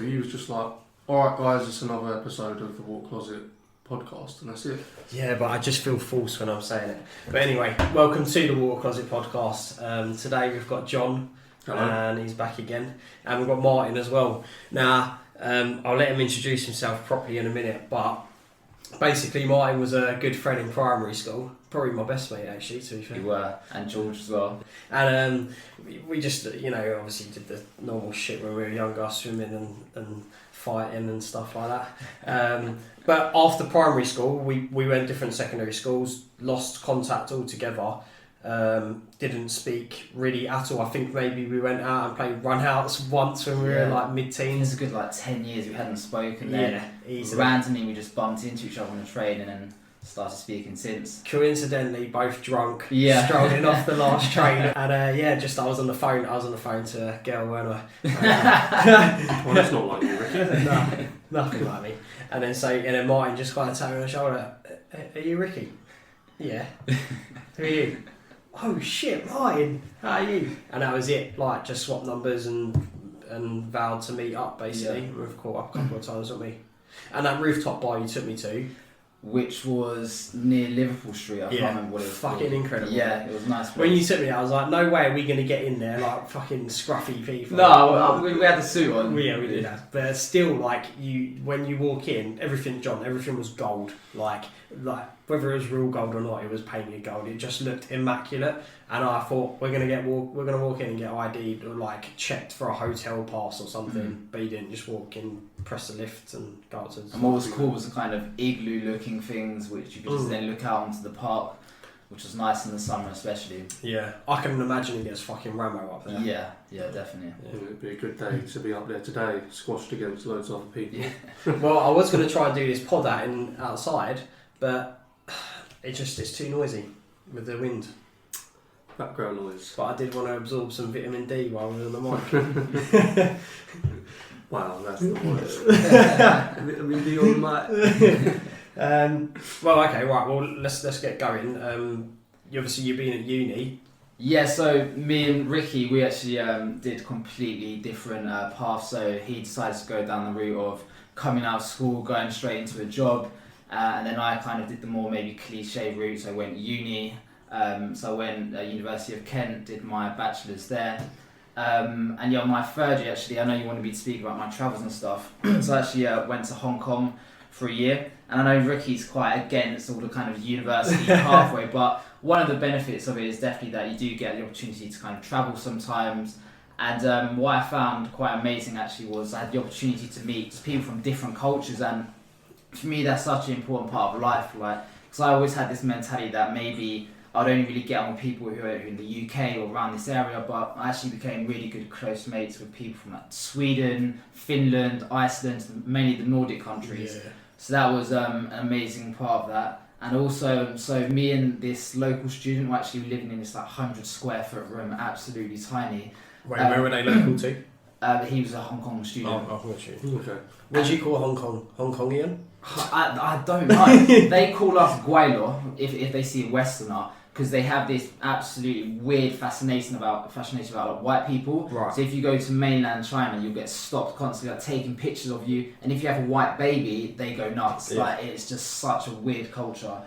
He was just like, alright guys, it's another episode of the Walk Closet podcast, and that's it. Yeah, but I just feel false when I'm saying it. But anyway, welcome to the Walk Closet podcast. Today we've got John, and he's back again, and we've got Martin as well. Now, I'll let him introduce himself properly in a minute, but basically Martin was a good friend in primary school, probably my best mate actually, to be fair. You were, and George as well. And we just, obviously did the normal shit when we were younger, swimming and fighting and stuff like that. But after primary school, we went different secondary schools, lost contact altogether, didn't speak really at all. I think maybe we went out and played run-outs once when we were like mid-teens. It's a good 10 years we hadn't spoken. Then easily. Randomly we just bumped into each other on the train and then started speaking since. Coincidentally, both drunk, strolling off the last train, and I was on the phone to a girl, weren't I? Well, that's not like you, Ricky. No, nothing like me. And then Martin just kind of tapped me on the shoulder. Are you Ricky? Yeah. Who are you? Oh shit, Martin. How are you? And that was it. Like, just swapped numbers and vowed to meet up. Basically, we've caught up a couple of times, haven't we? And that rooftop bar you took me to, which was near Liverpool Street. I can't remember what it was. Fucking incredible. Yeah, it was nice. When you took me, I was like, no way are we going to get in there like fucking scruffy people. No, we had the suit on. Yeah, we did that. But still, like, when you walk in, everything was gold. Like whether it was real gold or not, it was painted gold. It just looked immaculate. And I thought we're gonna walk in and get ID'd or like checked for a hotel pass or something. But you didn't. Just walk in, press the lift, and go out to. And what was cool was the kind of igloo-looking things which you could just then look out onto the park, which was nice in the summer especially. Yeah, I can imagine it gets fucking Ramo up there. Yeah, definitely. Yeah, it'd be a good day to be up there today, squashed against loads of other people. Yeah. Well, I was going to try and do this pod outside, but it's too noisy with the wind. Background noise. But I did want to absorb some vitamin D while we were on the mic. Wow, that's the worst. Vitamin D on the mic. Well, okay, right. Well, let's get going. You've been at uni. Yeah, so me and Ricky, we actually did completely different paths. So he decided to go down the route of coming out of school, going straight into a job, and then I kind of did the more maybe cliche route. So I went uni. So I went University of Kent, did my bachelor's there. And my third year actually, I know you wanted me to speak about my travels and stuff. So I actually went to Hong Kong for a year. And I know Ricky's quite against all the kind of university pathway, but one of the benefits of it is definitely that you do get the opportunity to kind of travel sometimes. And what I found quite amazing actually was I had the opportunity to meet people from different cultures, and for me that's such an important part of life, like, because I always had this mentality that maybe I'd only really get on with people who are in the UK or around this area, but I actually became really good close mates with people from like Sweden, Finland, Iceland, mainly the Nordic countries. Yeah. So that was an amazing part of that. And also, so me and this local student were actually living in this like 100 square foot room, absolutely tiny. Where were they local to? He was a Hong Kong student. Okay. What do you call Hong Kong? Hong Kongian? I don't know. They call us Guaylo if they see a Westerner, because they have this absolutely weird fascination about like, white people. Right. So if you go to mainland China, you'll get stopped constantly like, taking pictures of you, and if you have a white baby, they go nuts. Yeah. Like, it's just such a weird culture.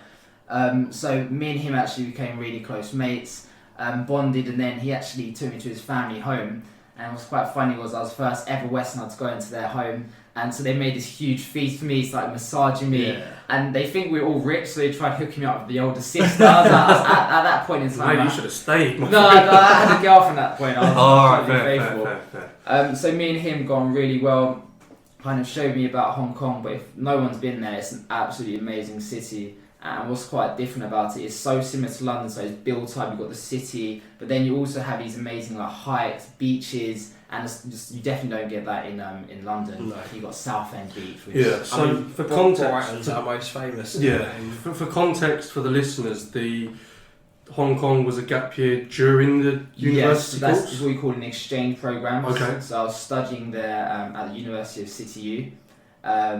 So me and him actually became really close mates, bonded, and then he actually took me to his family home. And what's quite funny was I was first ever Westerner to go into their home, and so they made this huge feast for me. It's like massaging me, and they think we're all rich, so they tried hooking me up with the older sister. I was at that point in time. Mate, you should have stayed. No, I had a girlfriend at that point. I was totally faithful. So me and him got on really well. Kind of showed me about Hong Kong, but if no one's been there, it's an absolutely amazing city. And what's quite different about it is so similar to London, so it's built up, you've got the city, but then you also have these amazing like heights, beaches, and you definitely don't get that in London. No. You've got Southend Beach, which for context, Brighton's our most famous. Yeah, for context for the listeners, the Hong Kong was a gap year during the university course? That's what we call an exchange program. Okay. So I was studying there at the University of City U. I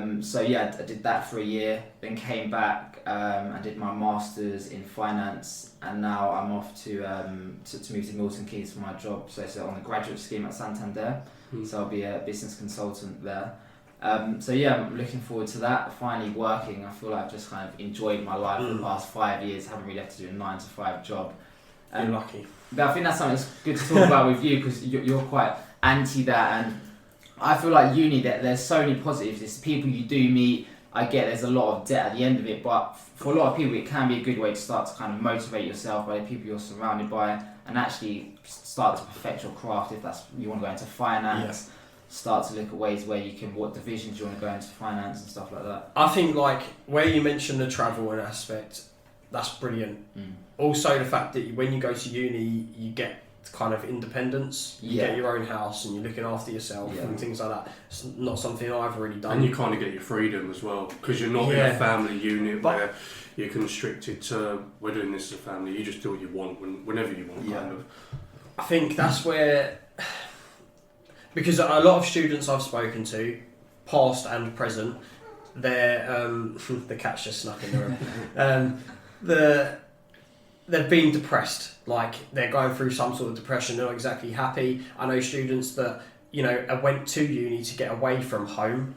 did that for a year, then came back, I did my masters in finance, and now I'm off to move to Milton Keynes for my job. So it's on the graduate scheme at Santander. So I'll be a business consultant there. So yeah, I'm looking forward to that. Finally working. I feel like I've just kind of enjoyed my life for the past 5 years. Haven't really had to do a 9-to-5 job. You're lucky. But I think that's something that's good to talk about with you, because you're quite anti that, and I feel like uni, that there's so many positives. It's people you do meet. I get there's a lot of debt at the end of it, but for a lot of people it can be a good way to start to kind of motivate yourself by the people you're surrounded by, and actually start to perfect your craft. If that's you want to go into finance, start to look at ways where you can, what divisions you want to go into finance and stuff like that. I think like where you mentioned the travel and aspect, that's brilliant. Also the fact that when you go to uni you get kind of independence, you get your own house and you're looking after yourself and things like that. It's not something I've really done. And you kind of get your freedom as well, because you're not in a family unit where you're constricted to, we're doing this as a family, you just do what you want whenever you want, kind of. I think that's where, because a lot of students I've spoken to, past and present, they're the cat's just snuck in the room. They've been depressed, like they're going through some sort of depression, they're not exactly happy. I know students that, you know, went to uni to get away from home,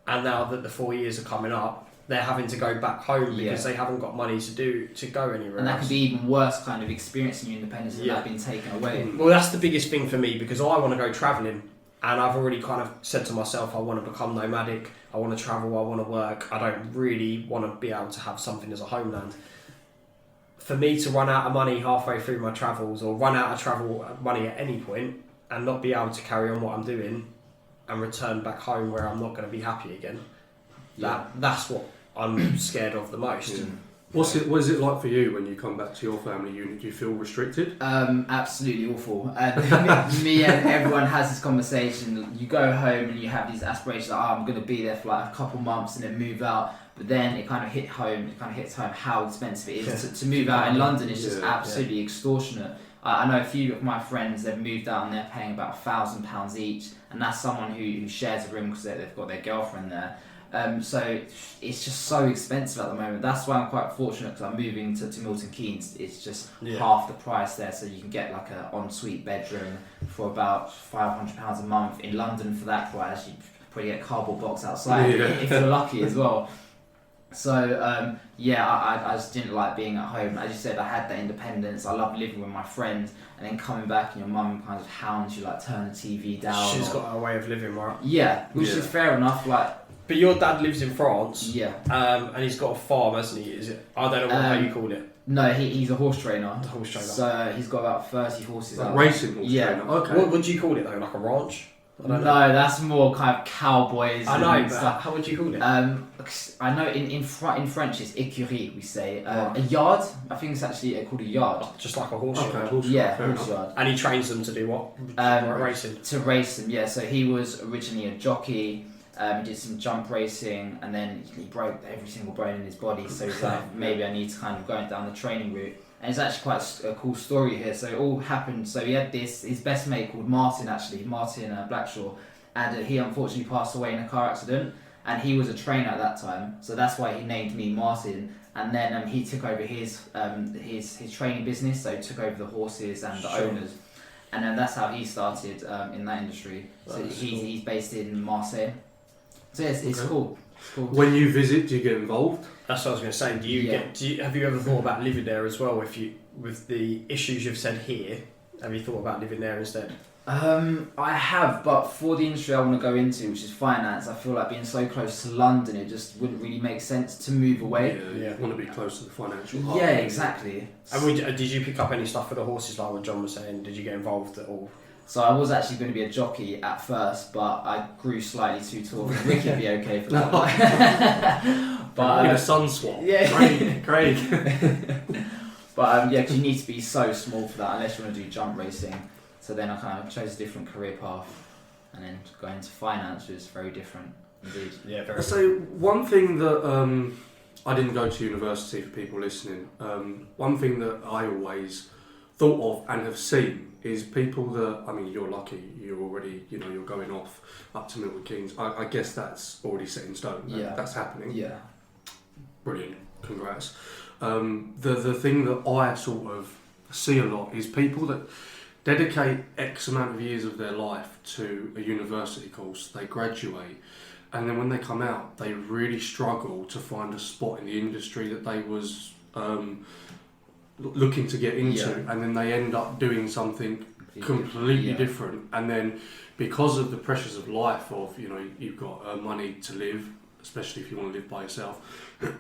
and now that the 4 years are coming up, they're having to go back home because they haven't got money to go anywhere and that else. could be even worse, kind of experiencing your independence and that being taken away. Well, that's the biggest thing for me, because I want to go travelling, and I've already kind of said to myself I want to become nomadic, I want to travel, I want to work, I don't really want to be able to have something as a homeland. For me to run out of money halfway through my travels, or run out of travel money at any point, and not be able to carry on what I'm doing and return back home where I'm not going to be happy again, that's what I'm scared of the most. What is it like for you when you come back to your family unit? Do you feel restricted? Absolutely awful. Me and everyone has this conversation. You go home and you have these aspirations, like, I'm going to be there for like a couple months and then move out. But then it kind of hits home how expensive it is to move out in London. It's just absolutely extortionate. I know a few of my friends, they've moved out and they're paying about £1,000 each, and that's someone who shares a room because they've got their girlfriend there. So it's just so expensive at the moment. That's why I'm quite fortunate, because I'm moving to Milton Keynes. It's just half the price there, so you can get like an ensuite bedroom for about £500 a month. In London, for that price, you probably get a cardboard box outside if you're lucky as well. So I just didn't like being at home. As you said, I had that independence. I love living with my friends, and then coming back and your mum kind of hounds you, like turn the TV down. She's got a way of living, right? Yeah, which is fair enough. Like, but your dad lives in France. Yeah. And he's got a farm, hasn't he? Is it? I don't know how you call it. No, he's a horse trainer. A horse trainer. So he's got about 30 horses. Like racing horse trainer. Okay. What do you call it though? Like a ranch? No, that's more kind of cowboys. I know, but how would you call it? I know in French it's écurie, we say. A yard, I think it's actually called a yard. Just like a horse yard. Horse yard. And he trains them to do what? Racing. To race them, yeah. So he was originally a jockey. He did some jump racing, and then he broke every single bone in his body. So he's like, maybe I need to kind of go down the training route. And it's actually quite a cool story here. So it all happened. So he had his best mate called Martin Blackshaw, and he unfortunately passed away in a car accident. And he was a trainer at that time, so that's why he named me Martin. And then he took over his training business, so he took over the horses and the owners. And then that's how he started in that industry. So he's based in Marseille. So it's cool. It's cool. When you visit, do you get involved? That's what I was going to say. Have you ever thought about living there as well? With the issues you've said here, have you thought about living there instead? I have, but for the industry I want to go into, which is finance, I feel like being so close to London, it just wouldn't really make sense to move away. Yeah. You want to be close to the financial hub. Yeah, exactly. And did you pick up any stuff for the horses, like what John was saying? Did you get involved at all? So I was actually going to be a jockey at first, but I grew slightly too tall. Ricky would be okay for that. But a sun swap. Yeah. Craig. But because you need to be so small for that, unless you want to do jump racing. So then I kind of chose a different career path, and then going into finance was very different indeed. Yeah, very. So one thing that I didn't go to university, for people listening. One thing that I always thought of and have seen is people that, I mean, you're lucky, you're already, you're going off up to Milton Keynes. I guess that's already set in stone. Yeah. That's happening. Yeah. Brilliant. Congrats. The thing that I sort of see a lot is people that dedicate X amount of years of their life to a university course, they graduate, and then when they come out, they really struggle to find a spot in the industry that they was looking to get into, and then they end up doing something completely different. And then because of the pressures of life, of you've got money to live, especially if you want to live by yourself,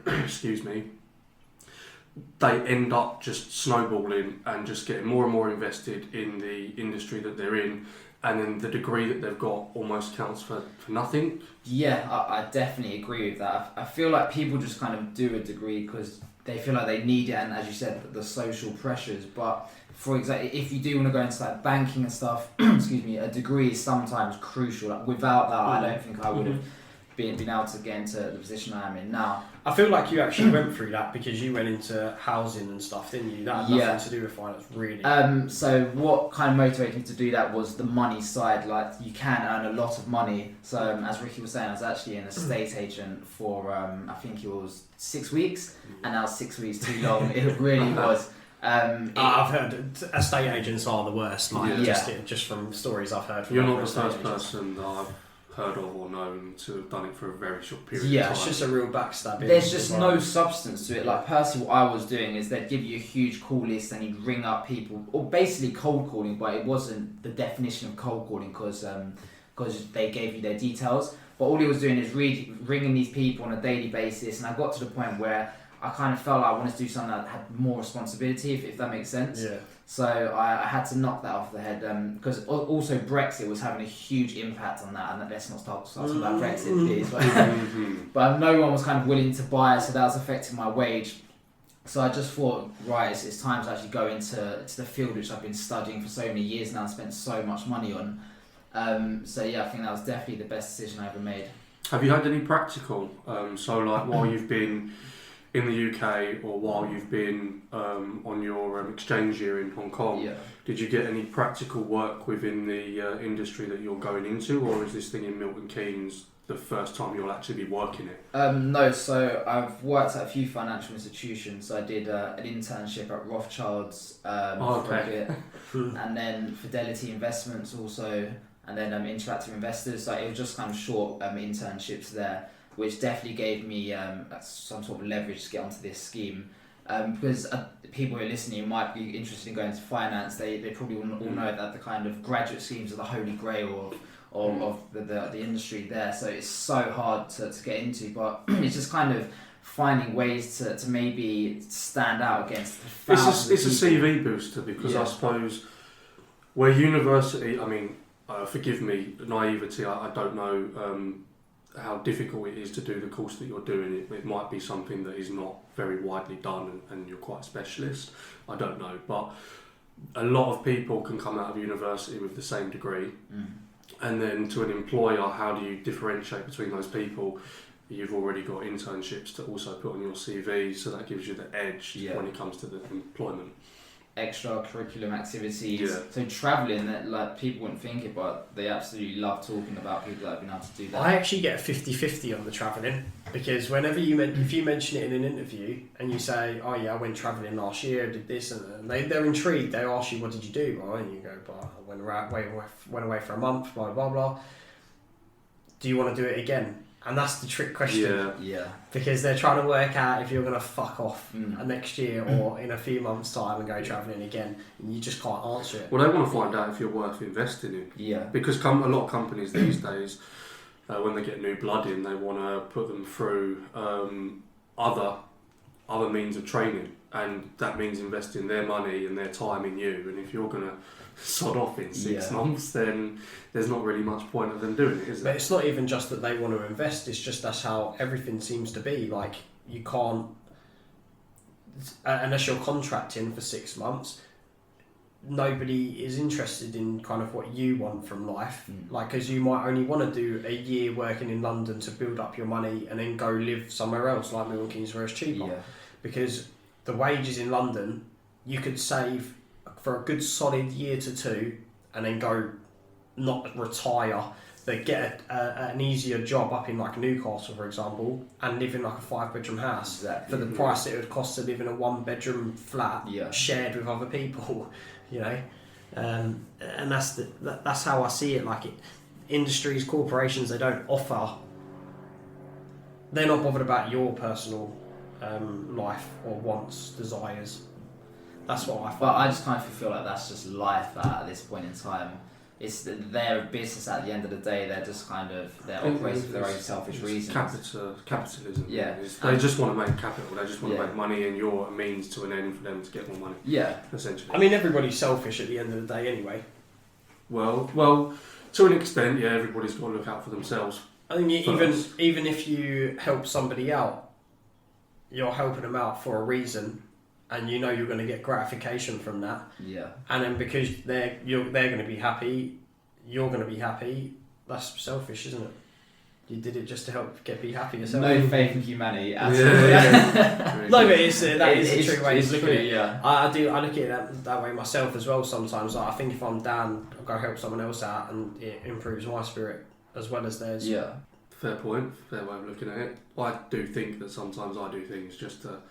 excuse me, they end up just snowballing and just getting more and more invested in the industry that they're in, and then the degree that they've got almost counts for nothing. Yeah, I definitely agree with that. I feel like people just kind of do a degree because they feel like they need it, and as you said, the social pressures. But for example, if you do want to go into like banking and stuff, excuse me, a degree is sometimes crucial. Like, without that, I don't think I would have been able to get into the position I am in now. I feel like you actually went through that because you went into housing and stuff, didn't you? That had nothing to do with finance, really. So what kind of motivated me to do that was the money side. Like, you can earn a lot of money. So as Ricky was saying, I was actually an estate agent for I think it was 6 weeks, and now 6 weeks too long. It really was. I've heard estate agents are the worst. Like, just from stories I've heard. From You're not the first person that I've heard of or known to have done it for a very short period of time. It's just a real backstabbing. There's just no substance to it. Like, personally, what I was doing is they'd give you a huge call list and you'd ring up people, or basically cold calling, but it wasn't the definition of cold calling because they gave you their details. But all he was doing is ringing these people on a daily basis, and I got to the point where I kind of felt like I wanted to do something that had more responsibility, if that makes sense. Yeah. So I had to knock that off the head, because also Brexit was having a huge impact on that, and let's not start talking about Brexit, please. But no one was kind of willing to buy, so that was affecting my wage. So I just thought, right, it's time to actually go into the field which I've been studying for so many years now and spent so much money on. So yeah, I think that was definitely the best decision I ever made. Have you had any practical? So like while you've been in the UK or while you've been on your exchange year in Hong Kong, did you get any practical work within the industry that you're going into, or is this thing in Milton Keynes the first time you'll actually be working it? No, so I've worked at a few financial institutions. I did an internship at Rothschild's for a bit, and then Fidelity Investments also, and then Interactive Investors. So it was just kind of short internships there, which definitely gave me some sort of leverage to get onto this scheme. Because people who are listening might be interested in going into finance, they probably all know that the kind of graduate schemes are the holy grail of the industry there. So it's so hard to get into, but it's just kind of finding ways to maybe stand out against the thousands. It's a CV booster, because I suppose where university, I mean, forgive me, naivety, I don't know how difficult it is to do the course that you're doing. It might be something that is not very widely done and you're quite specialist. I don't know, but a lot of people can come out of university with the same degree, and then to an employer, how do you differentiate between those people? You've already got internships to also put on your CV, so that gives you the edge when it comes to the employment. Extra curriculum activities. So travelling, that like people wouldn't think it, but they absolutely love talking about people that have been able to do that. I actually get a 50-50 on the travelling, because whenever if you mention it in an interview and you say, oh yeah, I went travelling last year, did this, and they're intrigued. They ask you, what did you do? Well, and you go, well, I went away for a month, blah blah blah. Do you want to do it again? And that's the trick question. Yeah. Because they're trying to work out if you're going to fuck off next year or in a few months' time and go travelling again, and you just can't answer it. Well, they want to find out if you're worth investing in. Yeah. Because a lot of companies these days, when they get new blood in, they want to put them through other means of training, and that means investing their money and their time in you. And if you're going to sod off in 6 months, then there's not really much point of them doing it, is there? But it's not even just that they want to invest, it's just that's how everything seems to be. Like, you can't, unless you're contracting for 6 months, nobody is interested in kind of what you want from life. Like, because you might only want to do a year working in London to build up your money and then go live somewhere else, like Milton Keynes, where it's cheaper. Because the wages in London, you could save for a good solid year to 2 and then go, not retire, but get an easier job up in like Newcastle, for example, and live in like a 5-bedroom house for the price it would cost to live in a 1-bedroom flat shared with other people, you know. And that's how I see it. Like industries, corporations, they're not bothered about your personal life or wants, desires. That's what I find. But I just kind of feel like that's just life at this point in time. It's their business at the end of the day. They're just they're operating for their own selfish reasons. Capitalism. Yeah. They just want to make capital. They just want to make money, and you're a means to an end for them to get more money. Yeah. Essentially. I mean, everybody's selfish at the end of the day, anyway. Well, to an extent, yeah. Everybody's got to look out for themselves. I think even if you help somebody out, you're helping them out for a reason, and you know you're going to get gratification from that. Yeah. And then because they're going to be happy, you're going to be happy. That's selfish, isn't it? You did it just to help be happy yourself. No faith in humanity at all. Yeah. No, but that is the true way to look at it. Yeah. I look at it that way myself as well sometimes. Like, I think if I'm down, I'll go help someone else out, and it improves my spirit as well as theirs. Yeah. Fair point. Fair way of looking at it. I do think that sometimes I do things just to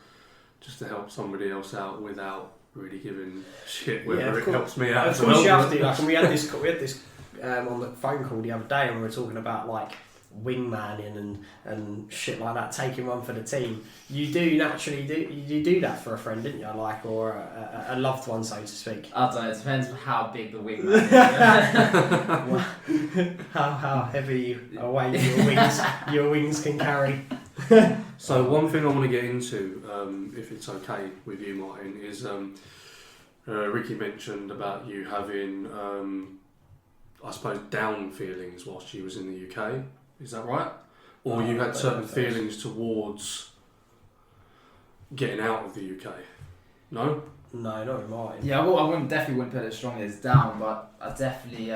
help somebody else out without really giving shit whether it helps me out. Of course, you have to. Like, and we had this on the phone call the other day, and we were talking about like wingmanning and shit like that, taking one for the team. You do naturally do that for a friend, didn't you? Like, or a loved one, so to speak. I don't know. It depends how big the wing is. how heavy a weight your wings can carry. So one thing I want to get into, if it's okay with you, Martin, is Ricky mentioned about you having, I suppose, down feelings whilst you was in the UK. Is that right? Or you had certain feelings towards getting out of the UK? No? No, not in mine. Yeah, I definitely wouldn't put it strongly as down, but I definitely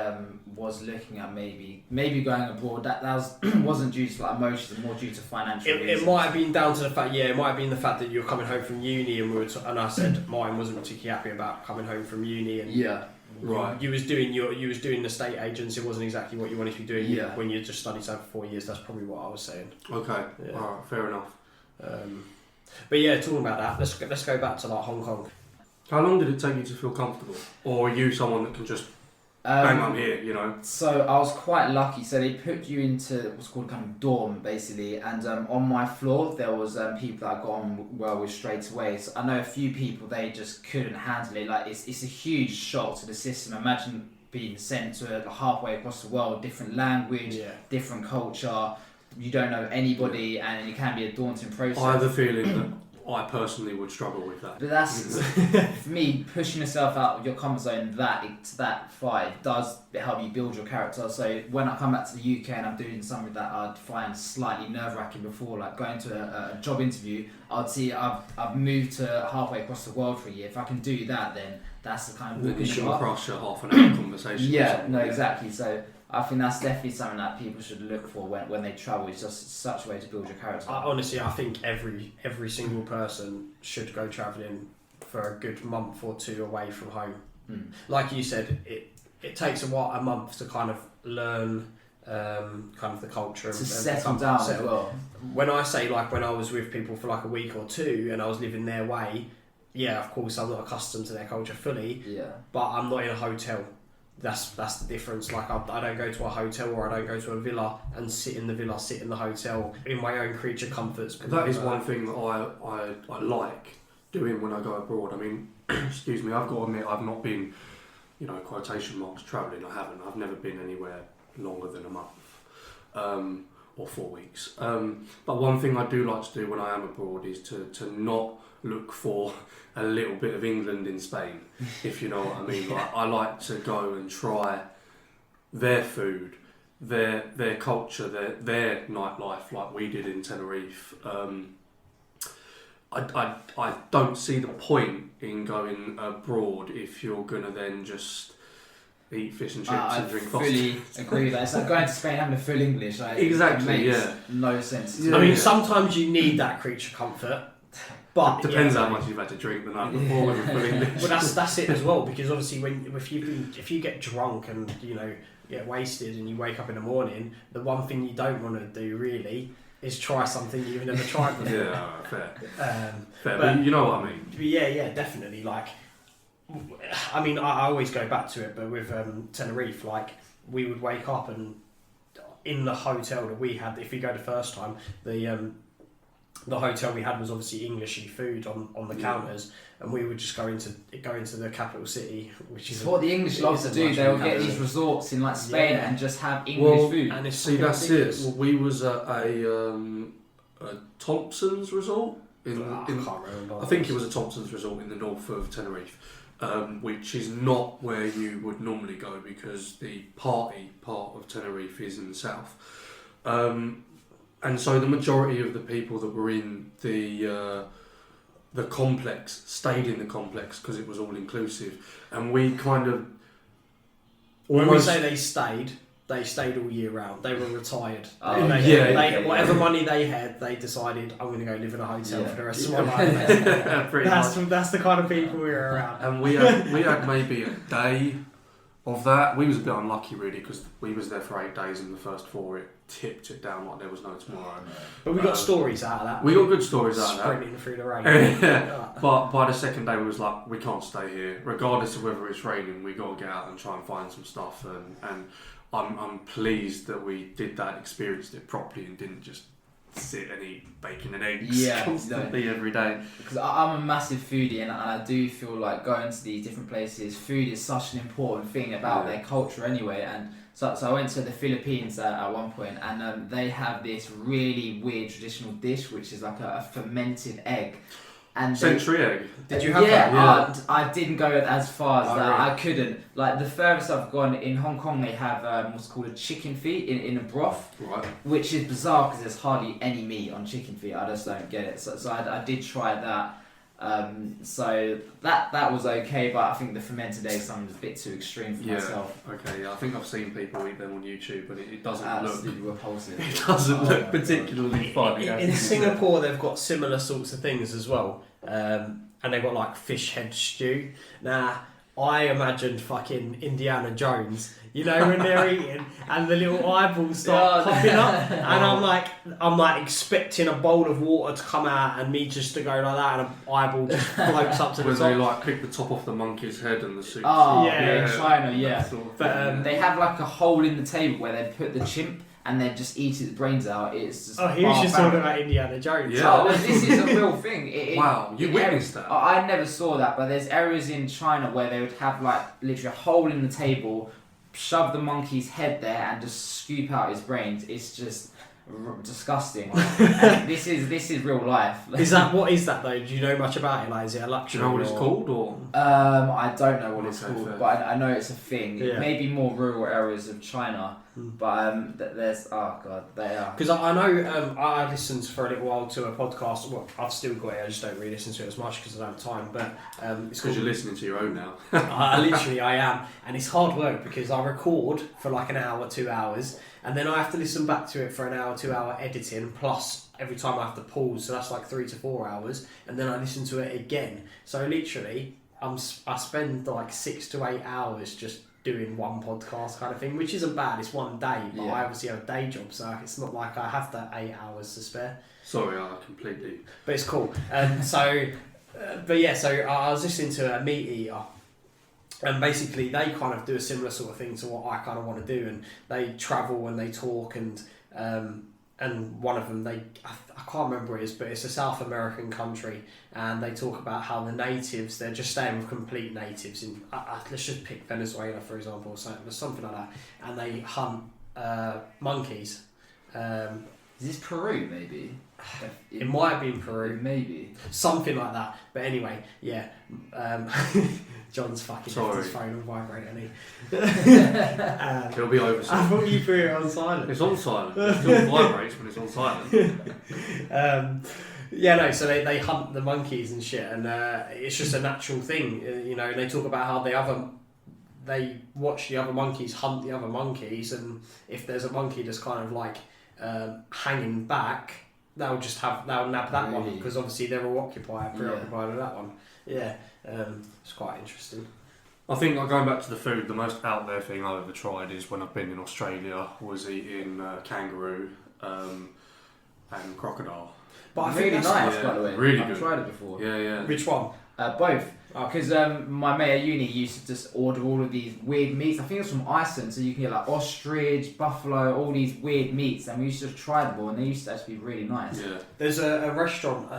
was looking at maybe going abroad. That was wasn't due to like emotions, more due to financial reasons. It might have been down to the fact, it might have been the fact that you're coming home from uni, and I said mine wasn't particularly happy about coming home from uni, and yeah. Right. You was doing the estate agents. It wasn't exactly what you wanted to be doing. Yeah. When you just studied so for 4 years, that's probably what I was saying. Okay. Yeah. All right. Fair enough. But yeah, talking about that, let's go back to like Hong Kong. How long did it take you to feel comfortable? Or are you someone that can just bang on here, you know? So I was quite lucky. So they put you into what's called kind of dorm, basically. And on my floor, there was people that I got on well with straight away. So I know a few people, they just couldn't handle it. Like, it's a huge shock to the system. Imagine being sent to halfway across the world, different language, different culture. You don't know anybody, and it can be a daunting process. I have a feeling that I personally would struggle with that. But that's, for me, pushing yourself out of your comfort zone to that far, it does help you build your character. So when I come back to the UK and I'm doing something that I'd find slightly nerve-wracking before, like going to a job interview, I'd see I've moved to halfway across the world for a year. If I can do that, then that's the kind of You walk should up. cross a half an hour conversation. Yeah, no, exactly. So I think that's definitely something that people should look for when they travel. It's just such a way to build your character. Honestly, I think every single person should go travelling for a good month or two away from home. Like you said, it takes a month to kind of learn kind of the culture to and settle down as well. When I say like when I was with people for like a week or two and I was living their way, yeah, of course I'm not accustomed to their culture fully. Yeah. But I'm not in a hotel. That's the difference. Like I don't go to a hotel or I don't go to a villa and sit in the hotel in my own creature comforts. That is one thing that I like doing when I go abroad. I mean, excuse me, I've got to admit I've not been, quotation marks, travelling. I haven't. I've never been anywhere longer than a month or 4 weeks. But one thing I do like to do when I am abroad is to not look for a little bit of England in Spain, if you know what I mean. Like, I like to go and try their food, their culture, their nightlife, like we did in Tenerife. I don't see the point in going abroad if you're gonna then just eat fish and chips and drink Foster. I fully agree with that. It's like going to Spain having a full English. Like, exactly, it makes no sense. Yeah. I mean, sometimes you need that creature comfort. But it depends how much you've had to drink the night before with full English. Well, that's it as well, because obviously if you get drunk and get wasted and you wake up in the morning, the one thing you don't want to do really is try something you've never tried before. Yeah, fair. Fair, but you know what I mean. Yeah, definitely. Like I mean, I always go back to it, but with Tenerife, like we would wake up and in the hotel that we had, if we go the first time, the hotel we had was obviously Englishy food on the counters, and we would just go into the capital city, which is It's what the English love to do. They'll get these resorts in like Spain and just have English food. And it's See, that's it. Well, we was at a Thompson's resort I can't remember. I think it was a Thompson's resort in the north of Tenerife, which is not where you would normally go because the party part of Tenerife is in the south. And so the majority of the people that were in the complex stayed in the complex because it was all inclusive, and we kind of. When we say they stayed all year round. They were retired. Whatever money they had, they decided, I'm going to go live in a hotel for the rest of my life. That's the kind of people we were around. And we had maybe a day of that. We was a bit unlucky really because we was there for 8 days and the first 4 it tipped it down like there was no tomorrow. But we got stories out of that. We got good stories out of that. Sprinting through the rain. But by the second day we was like, we can't stay here. Regardless of whether it's raining, we got to get out and try and find some stuff. And I'm pleased that we did that, experienced it properly and didn't just sit and eat bacon and eggs constantly every day. Because I'm a massive foodie and I do feel like going to these different places, food is such an important thing about their culture anyway. And so I went to the Philippines at one point and they have this really weird traditional dish which is like a fermented egg. And Century egg. Did you have that? Yeah, I didn't go as far as that. Really? I couldn't. Like the furthest I've gone in Hong Kong, they have what's called a chicken feet in a broth, right? Which is bizarre because there's hardly any meat on chicken feet. I just don't get it. So I did try that. So that was okay, but I think the fermented egg something a bit too extreme for myself. Okay, I think I've seen people eat them on YouTube, but it doesn't absolutely repulsive. It doesn't look particularly fun. In Singapore, they've got similar sorts of things as well, and they've got like fish head stew. Now, I imagined fucking Indiana Jones, you know, when they're eating and the little eyeballs start popping up, and I'm like expecting a bowl of water to come out and me just to go like that, and an eyeball just floats up to the top. When they like pick the top off the monkey's head and the soup. Oh, in China, yeah. But they have like a hole in the table where they put the chimp and then just eat its brains out. It's just he was just talking about Indiana Jones. Yeah. Oh, this is a real thing. Wow, you witnessed that? I never saw that, but there's areas in China where they would have like literally a hole in the table, shove the monkey's head there and just scoop out his brains. It's just disgusting. This is real life. What is that though? Do you know much about it? Like, is it a luxury? Do you know what it's called or? I don't know what it's called, fair. but I know it's a thing. Yeah. It may be more rural areas of China, but there's they are. Because I know I listened for a little while to a podcast. Well, I've still got it. I just don't really listen to it as much because I don't have time. But it's because you're listening to your own now. I am, and it's hard work because I record for like an hour, 2 hours. And then I have to listen back to it for an hour, 2 hour editing, plus every time I have to pause, so that's like 3 to 4 hours, and then I listen to it again. So literally, I spend like 6 to 8 hours just doing one podcast kind of thing, which isn't bad, it's one day, but I obviously have a day job, so it's not like I have that 8 hours to spare. Sorry, I completely... But it's cool. So I was listening to a Meat Eater, and basically they kind of do a similar sort of thing to what I kind of want to do, and they travel and they talk, and one of them, I can't remember what it is, but it's a South American country, and they talk about how the natives, they're just staying with complete natives in, let's just pick Venezuela for example, or something like that, and they hunt monkeys. Is this Peru maybe? It might have been Peru. Maybe. Something like that. But anyway, yeah. John's fucking left his phone on vibrate, and it'll be over soon. I thought you put it on silent. It's on silent. It still vibrates when it's on silent. So they hunt the monkeys and shit, and it's just a natural thing, you know. And they talk about how they watch the other monkeys hunt the other monkeys, and if there's a monkey that's kind of like hanging back, they'll nab that one because obviously they're all preoccupied with that one. Yeah, it's quite interesting. I think going back to the food, the most out there thing I've ever tried is when I've been in Australia was eating kangaroo and crocodile. But I really think nice, by the way. Really I've good. tried it before. Yeah. Which one? Both. Because my mate at uni used to just order all of these weird meats. I think it was from Iceland, so you can get like ostrich, buffalo, all these weird meats, and we used to just try them all, and they used to actually be really nice. Yeah. There's a restaurant,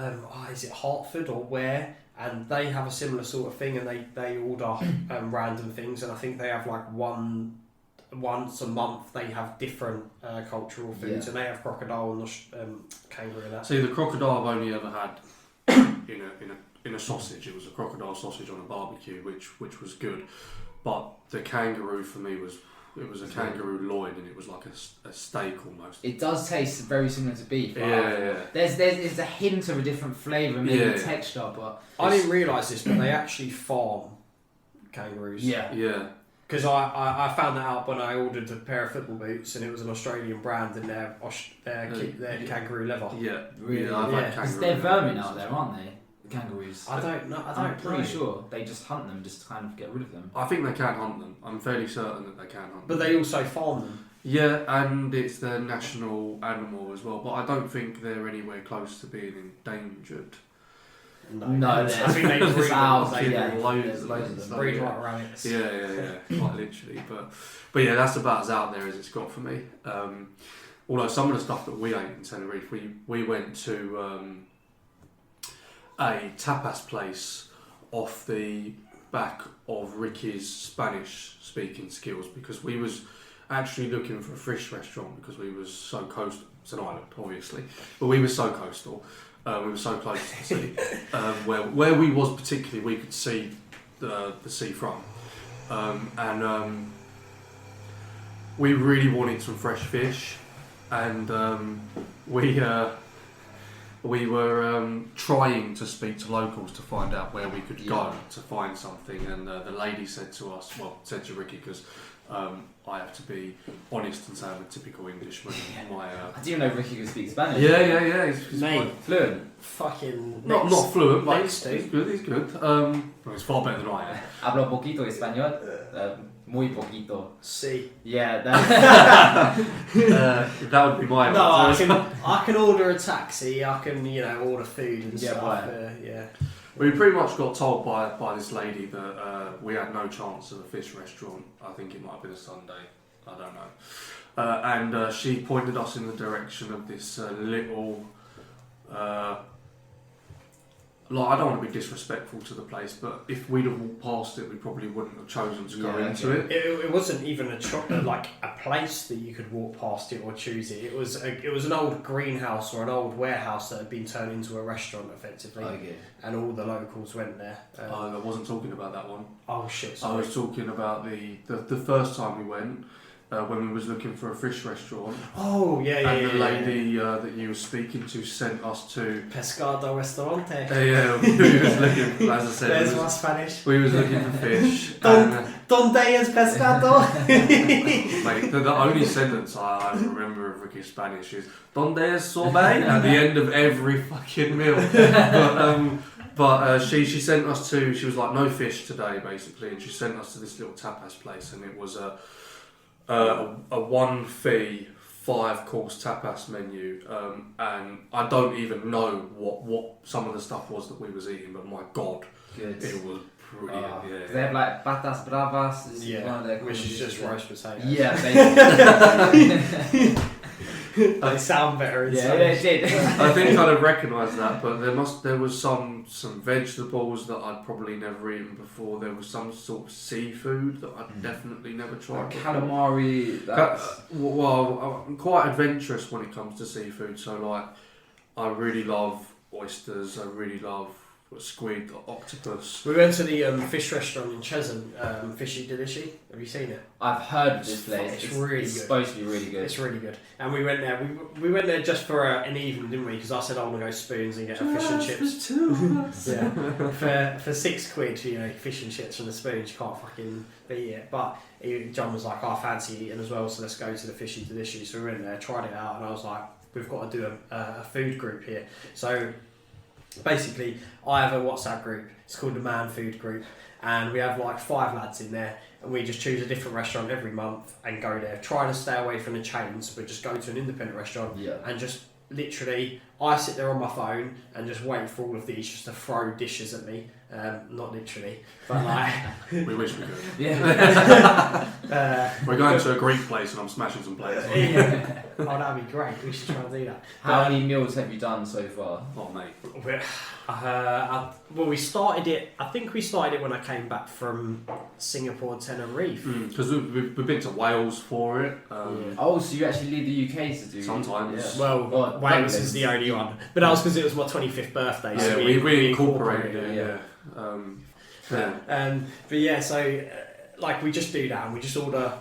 is it Hartford or where? And they have a similar sort of thing, and they order random things, and I think they have like once a month they have different cultural foods, and they have crocodile and kangaroo and that. See, the crocodile I've only ever had in a sausage. It was a crocodile sausage on a barbecue, which was good. But the kangaroo for me was a kangaroo loin, and it was like a steak almost. It does taste very similar to beef. Yeah. There's a hint of a different flavour, maybe texture, but I didn't realise this, but they actually farm kangaroos. Yeah. Because I found that out when I ordered a pair of football boots, and it was an Australian brand, and they're kangaroo leather. Yeah. really, I've had because kangaroo they're leather vermin boots. out there, aren't they? The kangaroos. I don't know. I'm pretty sure they just hunt them just to kind of get rid of them. I think they can hunt them. I'm fairly certain that they can hunt them. But they also farm them. Yeah, and it's their national animal as well. But I don't think they're anywhere close to being endangered. No, I think they there's breed owls, them. yeah. there's Loads loads of of them. Breed Yeah. like rabbits. Yeah, quite literally. But yeah, that's about as out there as it's got for me. Although some of the stuff that we ate in Tenerife, we went to a tapas place off the back of Ricky's Spanish speaking skills, because we was actually looking for a fish restaurant because we was so coastal. It's an island, obviously, but we were so coastal. We were so close to the sea. Where we was particularly, we could see the sea from. We really wanted some fresh fish, and we were trying to speak to locals to find out where we could go to find something, and the lady said to Ricky, because I have to be honest and say I'm a typical Englishman. I didn't know Ricky could speak Spanish. Yeah. He's Mate. quite Fluent. Fucking not fluent, but next he's good. He's good. Well, he's far better than I am. Hablo poquito español. Muy poquito. See. Yeah, that That would be my No, answer. I can order a taxi. I can order food and Yeah, stuff. right. We pretty much got told by this lady that we had no chance of a fish restaurant. I think it might have been a Sunday. I don't know. And she pointed us in the direction of this little... I don't want to be disrespectful to the place, but if we'd have walked past it, we probably wouldn't have chosen to go into it. It wasn't even a place that you could walk past it or choose it. It was an old greenhouse or an old warehouse that had been turned into a restaurant effectively, and all the locals went there. I wasn't talking about that one. Oh shit! I Sorry. was talking about the first time we went, when we was looking for a fish restaurant. Oh yeah. And the lady that you were speaking to sent us to Pescado Restaurante. Yeah, we was looking, as I said, There's my Spanish. we was looking for fish. And, Donde es pescado? mate, the only sentence I remember of Ricky's Spanish is "Donde es sorbet?" at the end of every fucking meal. But she sent us to. She was like, "No fish today," basically, and she sent us to this little tapas place, and it was a one fee 5-course tapas menu, and I don't even know what some of the stuff was that we was eating, but my god, Good. it was brilliant. Yeah. They have like patas bravas. This is one of their which is just combinations. roast potatoes. Yeah, They sound better in yeah, Spanish. it did. I think I'd have recognised that, but there was some vegetables that I'd probably never eaten before. There was some sort of seafood that I'd definitely never tried. before. Calamari. Well, I'm quite adventurous when it comes to seafood. So like, I really love oysters. I really love squid, octopus. We went to the fish restaurant in Chesham, Fishy Delishy. Have you seen it? I've heard of this place. It's really it's good. supposed to be really good. It's really good. And we went there. We went there just for an evening, didn't we? Because I said I want to go Spoons and get a fish and chips. Yeah, for £6, fish and chips from the Spoons, you can't fucking beat it. But John was like, I fancy eating as well, so let's go to the Fishy Delishy. So we went there, tried it out, and I was like, we've got to do a food group here. So basically, I have a WhatsApp group. It's called the Man Food Group, and we have like 5 lads in there, and we just choose a different restaurant every month and go there. Try to stay away from the chains, but just go to an independent restaurant and just literally, I sit there on my phone and just wait for all of these just to throw dishes at me. not literally, but like. We wish we could. Yeah. We're going to a Greek place and I'm smashing some plates. Yeah. Oh, that'd be great. We should try and do that. How many meals have you done so far? Oh, mate. Well, we started it. I think we started it when I came back from Singapore, Tenerife. Because we've been to Wales for it. Yeah. Oh, so you actually leave the UK to do? Sometimes. Yeah. Well, Well, Wales is the only one, but that was because it was my 25th birthday. Yeah, so we incorporated it. yeah. But yeah, so like we just do that and we just order.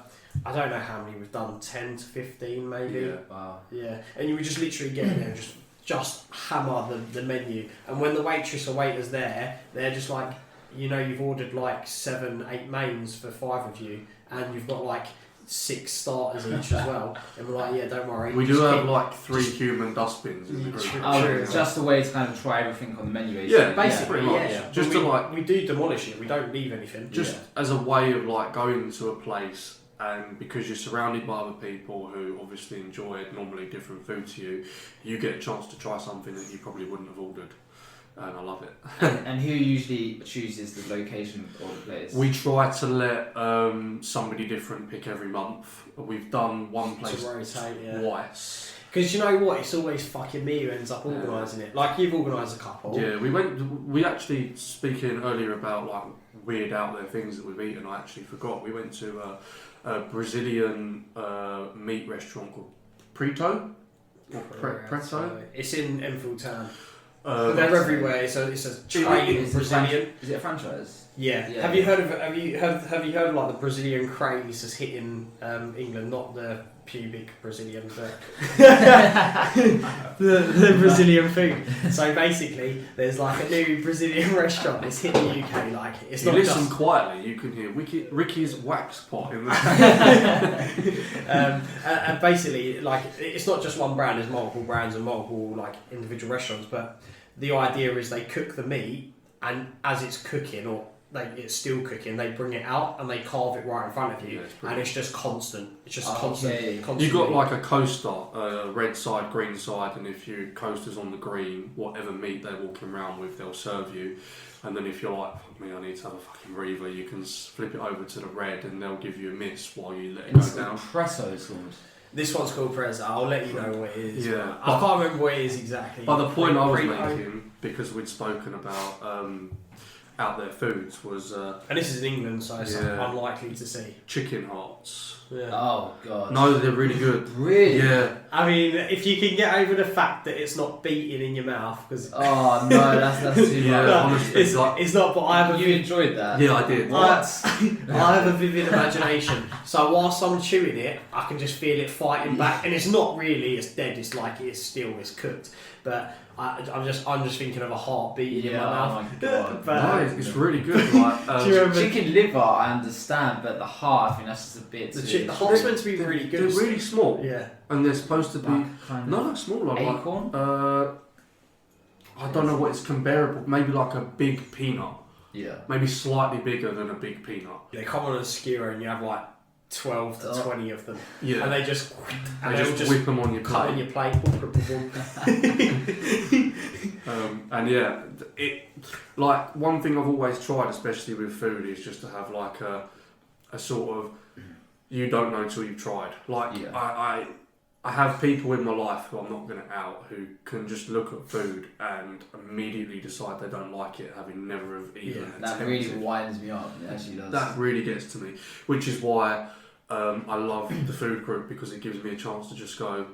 I don't know how many we've done, 10 to 15 maybe. Yeah. Wow. Yeah, and you would just literally get in there and just hammer the menu. And when the waitress or waiter's there, they're just like, you've ordered like 7, 8 mains for 5 of you, and you've got like 6 starters each as well. And we're like, yeah, don't worry. We do have like 3 human dustbins in the group. Oh, just a way to kind of try everything on the menu. Yeah, basically, pretty much. yeah. Just But to like, we do demolish it. We don't leave anything. just as a way of like going to a place, and because you're surrounded by other people who obviously enjoy normally different food to you, you get a chance to try something that you probably wouldn't have ordered. And I love it. And who usually chooses the location or the place? We try to let somebody different pick every month. We've done one place To rotate, yeah. twice. Because you know what, it's always fucking me who ends up organising it. Like you've organised a couple. Yeah, we actually, speaking earlier about like weird out there things that we've eaten, I actually forgot. We went to a Brazilian meat restaurant called Preto. Preto? It's in Enfield Town. Uh, They're everywhere. So it's a chain Is it Brazilian. Is it a franchise? Yeah. Yeah. Have you heard of like the Brazilian craze that's hitting England? Not the pubic Brazilian, but the Brazilian food. So basically, there's like a new Brazilian restaurant that's hit the UK. Like it's you not listen just. quietly, you can hear Ricky's wax pot in there. And basically, like it's not just one brand. There's multiple brands and multiple like individual restaurants. But the idea is they cook the meat, and as it's cooking or it's still cooking, they bring it out and they carve it right in front of you, and it's just constant. It's just constant. You've got like a coaster, red side, green side, and if your coaster's on the green, whatever meat they're walking around with, they'll serve you. And then if you're like, fuck me, I need to have a fucking breather, you can flip it over to the red and they'll give you a miss while you let it go down. Presso it's called. This one's called Prezza. I'll let you know what it is. Yeah. I can't remember what it is exactly. But the point I was Burrito. making, because we'd spoken about out there foods, was And this is in England, so it's unlikely to see. chicken hearts. Yeah. Oh god. No, they're really good. Really? Yeah. I mean, if you can get over the fact that it's not beating in your mouth, because Oh no, that's too Yeah, much. honestly, it's not. But I have a You enjoyed that? Yeah, I did. What? I have a vivid imagination. So whilst I'm chewing it, I can just feel it fighting back, and it's not really. It's dead. It's like it's cooked. But I'm just thinking of a heart beating in my mouth. Oh my god. But, No, it's really good. Like, Do you remember- Chicken liver, I understand, but the heart, I think that's just a bit too. the heart's meant to be really good. They're really small, Yeah. and they're supposed to be kind no smaller. Like, acorn. I don't know what it's comparable. Maybe like a big peanut. Yeah. Maybe slightly bigger than a big peanut. They come on a skewer, and you have like 12 to 20 of them, Yeah. and they just They just whip them on your cut in plate. your plate. And yeah, it like one thing I've always tried, especially with food, is just to have like a sort of you don't know till you've tried. Like Yeah. I have people in my life who I'm not going to out who can just look at food and immediately decide they don't like it, having never have even attempted. That really winds me up. It actually does. That really gets to me, which is why I love the food group, because it gives me a chance to just go,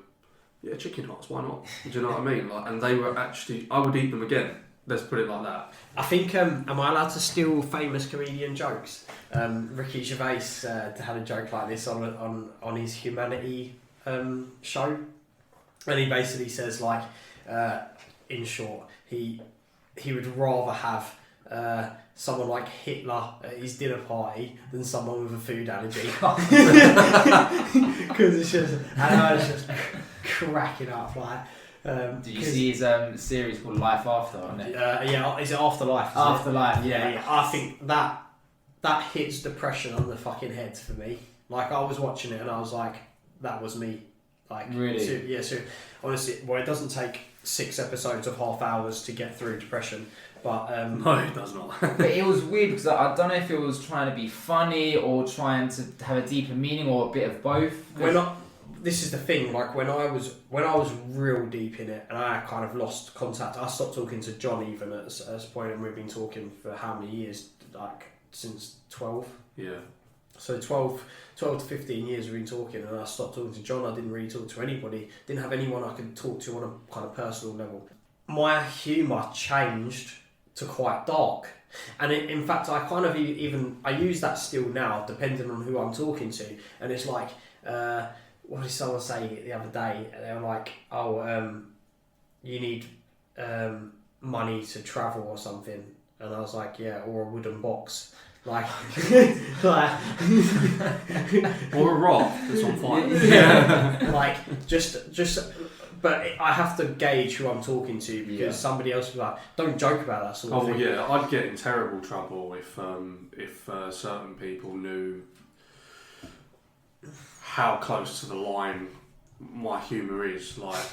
yeah, chicken hearts, why not? Do you know what I mean? Like, and they were actually, I would eat them again. Let's put it like that. I think, am I allowed to steal famous comedian jokes? Ricky Gervais had a joke like this on his Humanity show, and he basically says like, in short, he would rather have someone like Hitler at his dinner party than someone with a food allergy, because it's just, and I was just cracking up like. Did you see his series called Life After on it? Yeah, is it Afterlife? Afterlife, Yeah. I think that hits depression on the fucking head for me. Like I was watching it and I was like, that was me. Like, Really? So honestly, well, it doesn't take 6 episodes of half hours to get through depression, but No, it does not. But it was weird because I don't know if it was trying to be funny or trying to have a deeper meaning or a bit of both. This is the thing. Like when I was real deep in it, and I kind of lost contact. I stopped talking to John even at a point, and we've been talking for how many years? Like since 12. Yeah. So 12 to 15 years we've been talking, and I stopped talking to John. I didn't really talk to anybody. Didn't have anyone I could talk to on a kind of personal level. My humour changed to quite dark. And in fact, I kind of I use that still now, depending on who I'm talking to. And it's like, what did someone say the other day? They were like, you need money to travel or something. And I was like, yeah, or a wooden box. Like, or a rock that's on fire. Yeah. Like, just. But I have to gauge who I'm talking to, because somebody else will be like, don't joke about that sort of thing. Oh yeah, I'd get in terrible trouble if certain people knew how close to the line my humour is. Like,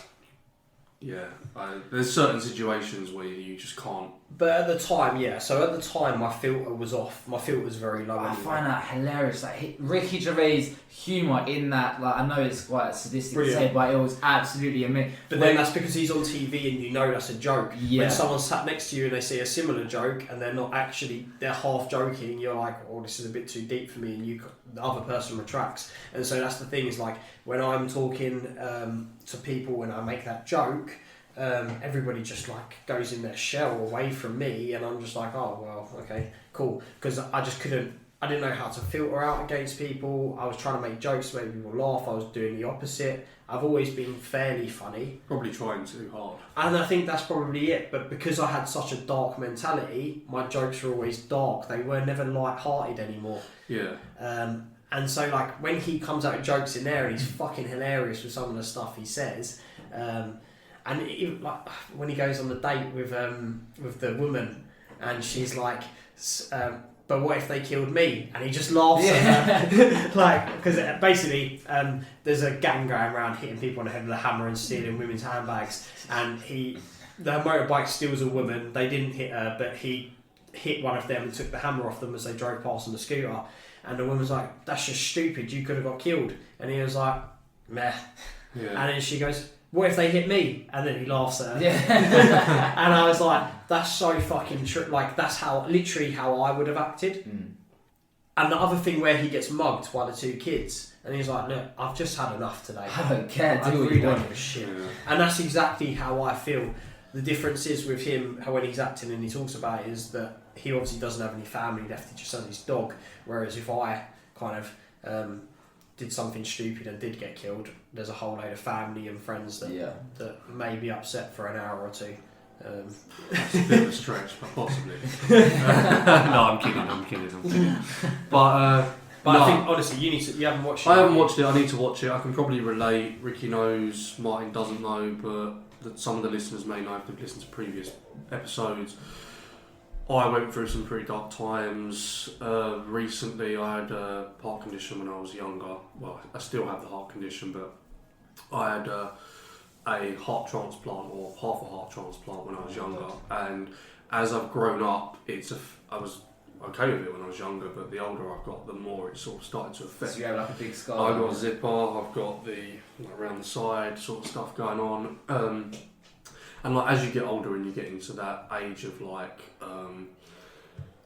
there's certain situations where you just can't. But at the time, so at the time my filter was off. My filter was very low. I find that hilarious. Like Ricky Gervais' humour in that, like I know it's quite sadistic to say, but it was absolutely amazing. But then that's because he's on TV and you know that's a joke. Yeah. When someone sat next to you and they say a similar joke and they're not actually, they're half joking, you're like, oh, this is a bit too deep for me, and the other person retracts. And so that's the thing, is like when I'm talking to people and I make that joke, everybody just like goes in their shell away from me, and I'm just like, oh well, okay, cool, because I didn't know how to filter out against people. I was trying to make jokes to make people laugh. I was doing the opposite. I've always been fairly funny, probably trying too hard, and I think that's probably it. But because I had such a dark mentality, my jokes were always dark. They were never light-hearted anymore. And so like when he comes out with jokes in there, and he's fucking hilarious with some of the stuff he says. And even, like when he goes on the date with the woman, and she's like, but what if they killed me? And he just laughs at her. Like, because basically there's a gang going around hitting people on the head with a hammer and stealing women's handbags, and the motorbike steals a woman. They didn't hit her, but he hit one of them and took the hammer off them as they drove past on the scooter. And the woman's like, that's just stupid, you could have got killed. And he was like, meh. And then she goes, what if they hit me? And then he laughs at her. And I was like, that's so fucking true. Like, that's literally how I would have acted. And the other thing where he gets mugged by the 2 kids, and he's like, look, I've just had enough today. I don't care, I really don't give a shit. And that's exactly how I feel. The difference is with him, how when he's acting and he talks about it, is that he obviously doesn't have any family left, he just has his dog. Whereas if I kind of did something stupid and did get killed, there's a whole load of family and friends that may be upset for an hour or two. That's a bit of a stretch, but possibly. No, I'm kidding. But no, I think honestly, you haven't watched it. I haven't watched it. I need to watch it. I can probably relate. Ricky knows, Martin doesn't know, but some of the listeners may know if they've listened to previous episodes. I went through some pretty dark times. Recently, I had a heart condition when I was younger. Well, I still have the heart condition, but I had a heart transplant, or half a heart transplant, when I was younger. And as I've grown up, I was okay with it when I was younger, but the older I've got, the more it sort of started to affect. So you have like a big scar? I've got a zipper, I've got the around the side sort of stuff going on. And like as you get older and you get into that age of like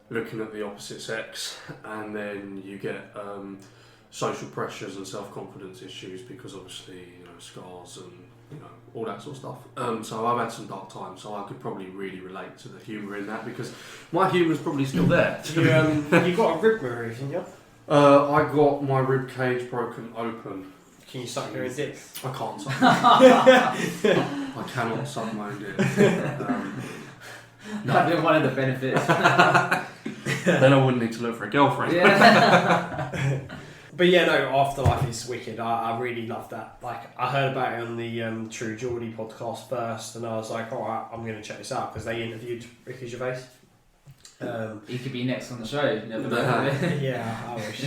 looking at the opposite sex, and then you get social pressures and self-confidence issues, because obviously scars and all that sort of stuff. So I've had some dark times, so I could probably really relate to the humour in that, because my humour's probably still there. You got a rib move, didn't you? I got my rib cage broken open. Can you suck your own dick? I can't suck. I cannot suck my own dick. That'd be one of the benefits. Then I wouldn't need to look for a girlfriend. But yeah, no, Afterlife is wicked. I really love that. Like, I heard about it on the True Geordie podcast first, and I was like, alright, I'm going to check this out, because they interviewed Ricky Gervais. He could be next on the show. You never know. Yeah, I wish.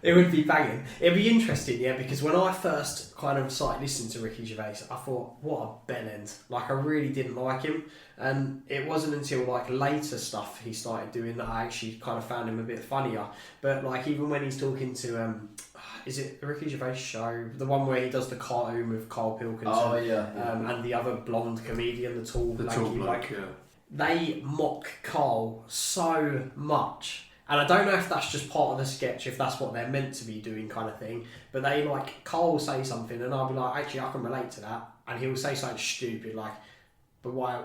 It would be banging. It'd be interesting, yeah, because when I first kind of started listening to Ricky Gervais, I thought, what a bellend. Like, I really didn't like him. And it wasn't until, like, later stuff he started doing that I actually kind of found him a bit funnier. But, like, even when he's talking to, is it the Ricky Gervais show? The one where he does the cartoon with Carl Pilkington. Oh, yeah. And the other blonde comedian, the tall, lanky, bloke, yeah. They mock Carl so much. And I don't know if that's just part of the sketch, if that's what they're meant to be doing kind of thing. But they, like, Carl will say something and I'll be like, actually, I can relate to that. And he'll say something stupid like, but why...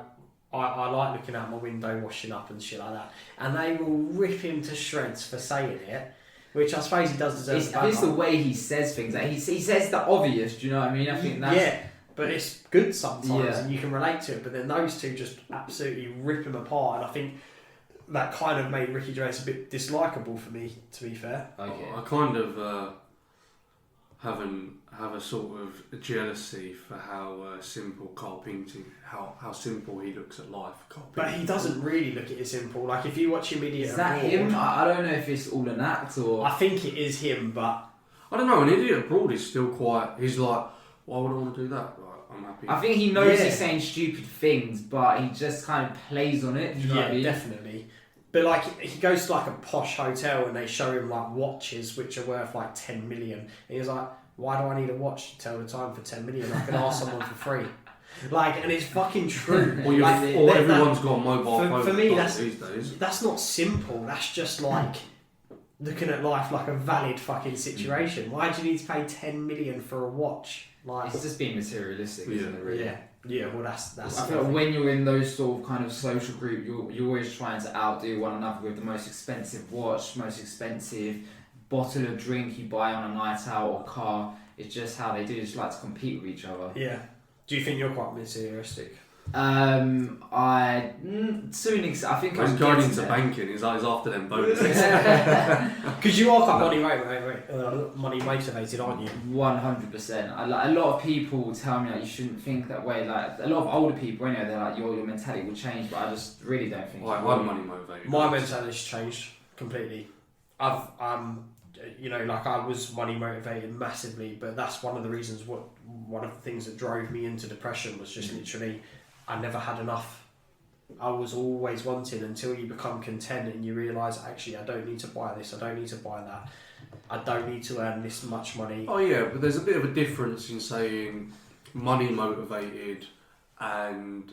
I like looking out my window, washing up and shit like that. And they will rip him to shreds for saying it, which I suppose he does deserve. It's the way he says things. Like he says the obvious, do you know what I mean? I think that's... Yeah, but it's good sometimes Yeah. and you can relate to it. But then those two just absolutely rip him apart. And I think that kind of made Ricky Gervais a bit dislikable for me, to be fair. Okay. I kind of have a sort of jealousy for how simple Carl Pilkington, how simple he looks at life. Carl But he doesn't really look at it simple. Like, if you watch him Idiot Is that Abroad, him? I don't know if it's all an act or... I think it is him, but... I don't know, an Idiot Abroad is still quite... He's like, why would I want to do that? Like, I'm happy. I think he knows Yeah. he's saying stupid things, but he just kind of plays on it. Do you know what I mean? Definitely. But like, he goes to like a posh hotel and they show him like watches which are worth like 10 million. And he's like, why do I need a watch to tell the time for 10 million? I can ask someone for free. Like, and it's fucking true. Or, Like, everyone's got a mobile phone for me, these days. that's not simple. That's just like looking at life like a valid fucking situation. Why do you need to pay 10 million for a watch? Like, It's just being materialistic, isn't it, really? yeah. Well, that's. I feel like when you're in those sort of kind of social group, you're always trying to outdo one another with the most expensive watch, most expensive bottle of drink you buy on a night out or car. It's just how they do. They just like to compete with each other. Yeah. Do you think you're quite materialistic? I think He's I'm going getting into there. banking. He's after them bonuses. Because you are quite money motivated, aren't you? 100%. A lot of people tell me like you shouldn't think that way. Like a lot of older people, anyway, they're like your mentality will change, but I just really don't think. I'm money motivated. My mentality's changed completely. I've like I was money motivated massively, but that's one of the reasons. One of the things that drove me into depression was just literally I never had enough. I was always wanting until you become content and you realise actually I don't need to buy this, I don't need to buy that, I don't need to earn this much money. Oh yeah, but there's a bit of a difference in saying money motivated and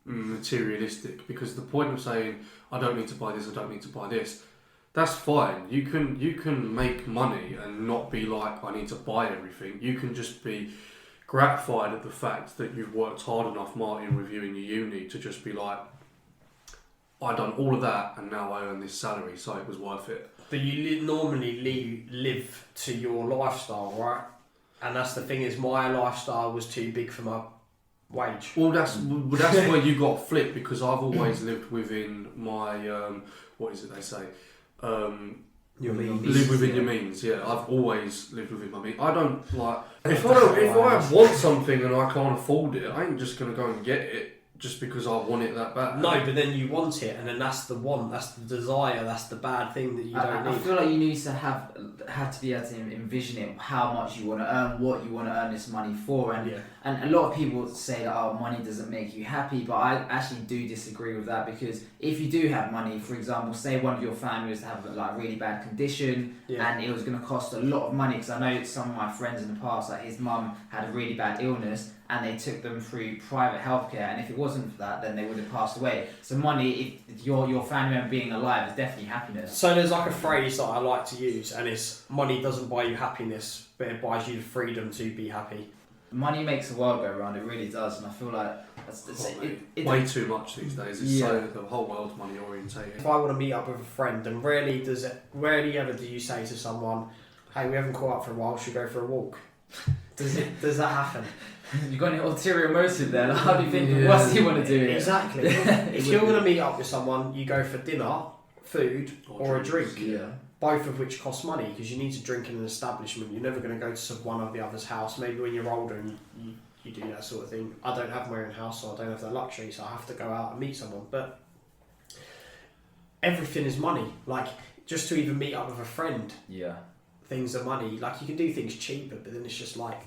materialistic, because the point of saying I don't need to buy this, I don't need to buy this, that's fine. You can make money and not be like I need to buy everything. You can just be gratified at the fact that you've worked hard enough, Martin, with you in your uni to just be like, I done all of that and now I earn this salary, so it was worth it. But you normally live to your lifestyle, right? And that's the thing is my lifestyle was too big for my wage. Well, that's where you got flipped, because I've always lived within my what is it they say? Your means. Live within your means. Yeah, I've always lived within my means. I don't like if I want something and I can't afford it, I ain't just gonna go and get it just because I want it that bad. No, but then you want it, and then that's the want, that's the desire, that's the bad thing that you don't I need. feel like you need to have to be able to envision it, how much you want to earn, what you want to earn this money for, and a lot of people say that money doesn't make you happy, but I actually do disagree with that, because if you do have money, for example, say one of your family was to have like really bad condition and it was going to cost a lot of money, because I know some of my friends in the past, like his mum had a really bad illness and they took them through private healthcare, and if it wasn't for that, then they would have passed away. So money, if your family member being alive, is definitely happiness. So there's like a phrase that I like to use, and it's money doesn't buy you happiness, but it buys you the freedom to be happy. Money makes the world go round, it really does, and I feel like it's way too much these days. It's so the whole world's money orientated. If I want to meet up with a friend, and rarely ever do you say to someone, "Hey, we haven't caught up for a while, should we go for a walk?" Does that happen? You got any ulterior motive there? Like, how do you think? What's he want to do? Exactly. If you're going to meet up with someone, you go for dinner, food, or a drink. Yeah. Both of which cost money, because you need to drink in an establishment. You're never going to go to one or the other's house. Maybe when you're older and you do that sort of thing. I don't have my own house, so I don't have that luxury, so I have to go out and meet someone. But everything is money. Like, just to even meet up with a friend, things are money. Like, you can do things cheaper, but then it's just like,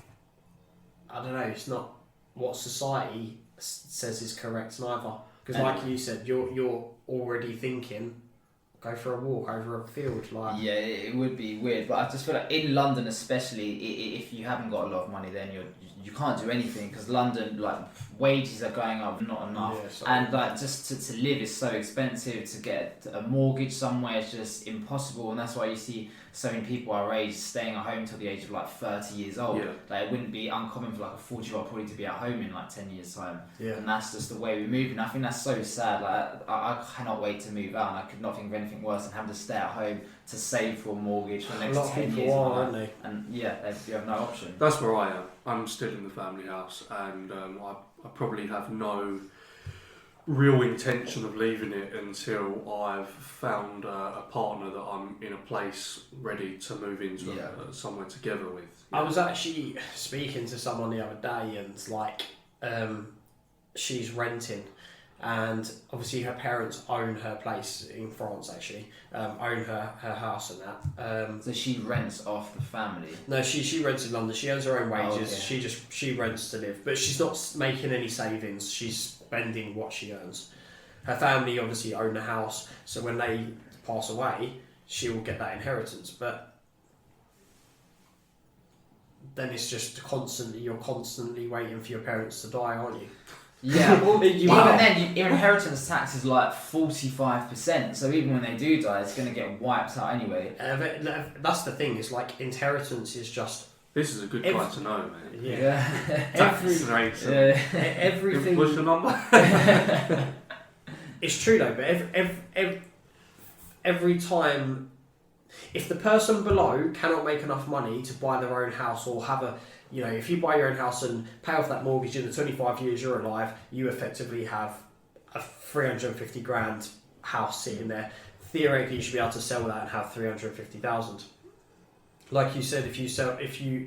I don't know, it's not what society says is correct neither. Because like you said, you're already thinking, go for a walk over a field. Like, yeah, it would be weird, but I just feel like in London, especially, if you haven't got a lot of money, then you can't do anything, because London, like, wages are going up not enough, and like just to live is so expensive. To get a mortgage somewhere is just impossible, and that's why you see so many people our age staying at home till the age of like 30 years old. Yeah. Like, it wouldn't be uncommon for like a 40-year-old probably to be at home in like 10 years time. Yeah. And that's just the way we move, and I think that's so sad. Like, I cannot wait to move out, and I could not think of anything worse than having to stay at home to save for a mortgage for the next 10 years. Aren't they? And yeah, you have no option. That's where I am. I'm still in the family house, and I probably have no real intention of leaving it until I've found a partner that I'm in a place ready to move into somewhere together with. I was actually speaking to someone the other day, and like, she's renting, and obviously her parents own her place in France, actually, own her house and that. So she rents off the family? No, she rents in London. She earns her own wages. Oh, okay. She rents to live, but she's not making any savings. She's spending what she earns. Her family obviously own the house, so when they pass away, she will get that inheritance. But then it's just you're constantly waiting for your parents to die, aren't you? Yeah, well, even then, your inheritance tax is like 45%, so even when they do die, it's going to get wiped out anyway. That's the thing, it's like inheritance is just... This is a good guy to know, man. Yeah. Tax rates. Everything... What's your number? It's true though, but every time... If the person below cannot make enough money to buy their own house or have a... You know, if you buy your own house and pay off that mortgage in the 25 years you're alive, you effectively have a 350 grand house sitting there. Theoretically, you should be able to sell that and have 350,000. Like you said, if you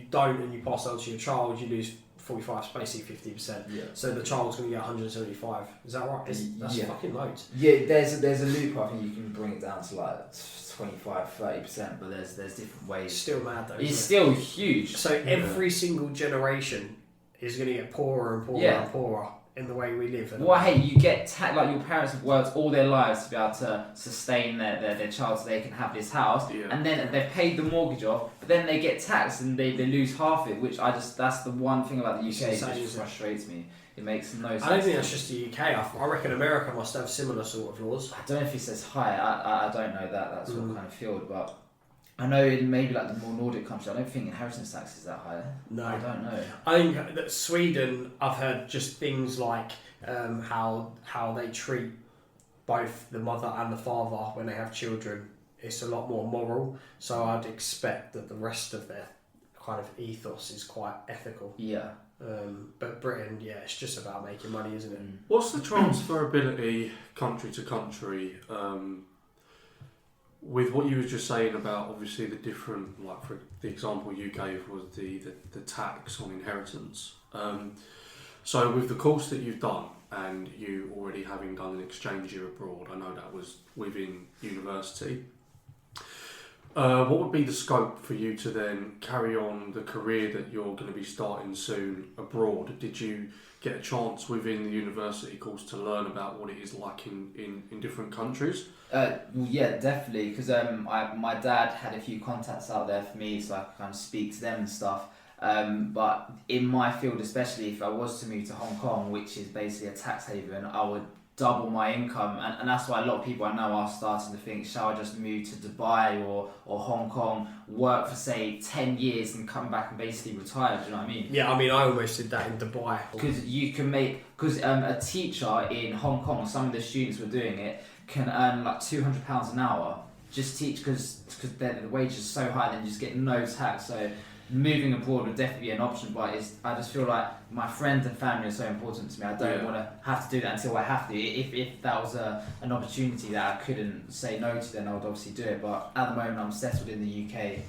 don't and you pass it on to your child, you lose 45, basically 50%. Yeah. So the child's going to get 175. Is that right? That's fucking loads. Yeah, there's a loophole. I think you can bring it down to like 25-30%, but there's different ways. It's still mad though. It's still huge. So every single generation is going to get poorer and poorer and poorer in the way we live. Well, hey, you get like your parents have worked all their lives to be able to sustain their child so they can have this house, and then they've paid the mortgage off, but then they get taxed and they lose half it, which that's the one thing about the UK that just frustrates me. It makes no sense. I don't think that's just the UK. I reckon America must have similar sort of laws. I don't know if it says high. I don't know that sort of kind of field, but I know in maybe like the more Nordic countries, I don't think inheritance tax is that high. No, I don't know. I think that Sweden, I've heard just things like how they treat both the mother and the father when they have children. It's a lot more moral. So I'd expect that the rest of their kind of ethos is quite ethical. Yeah. But Britain, it's just about making money, isn't it? What's the transferability country to country? With what you were just saying about obviously the different, like for the example you gave was the tax on inheritance. So with the course that you've done and you already having done an exchange year abroad, I know that was within university. What would be the scope for you to then carry on the career that you're going to be starting soon abroad? Did you get a chance within the university course to learn about what it is like in different countries? Well, yeah, definitely, because my dad had a few contacts out there for me, so I could kind of speak to them and stuff. But in my field, especially if I was to move to Hong Kong, which is basically a tax haven, I would double my income, and that's why a lot of people I know are starting to think, shall I just move to Dubai or Hong Kong, work for say 10 years and come back and basically retire, do you know what I mean? Yeah, I mean, I almost did that in Dubai. Because you can a teacher in Hong Kong, some of the students were doing it, can earn like £200 an hour, just teach, because the wage is so high, then you just get no tax. So moving abroad would definitely be an option, but I just feel like my friends and family are so important to me. I don't want to have to do that until I have to. If that was an opportunity that I couldn't say no to, then I would obviously do it. But at the moment, I'm settled in the UK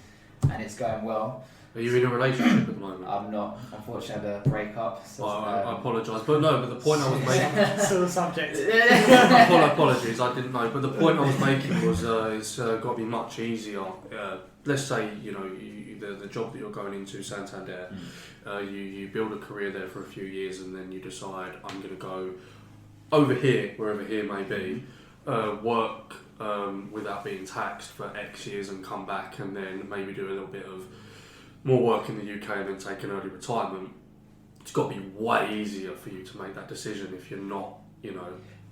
and it's going well. Are you in a relationship at the moment? I'm not. Unfortunately, I had a break-up. So I apologise, but the point I was making... Still the subject. Apologies, I didn't know. But the point I was making was it's got to be much easier let's say the job that you're going into, Santander, you build a career there for a few years, and then you decide I'm going to go over here, wherever here may be, work without being taxed for X years, and come back, and then maybe do a little bit of more work in the UK, and then take an early retirement. It's got to be way easier for you to make that decision if you're not,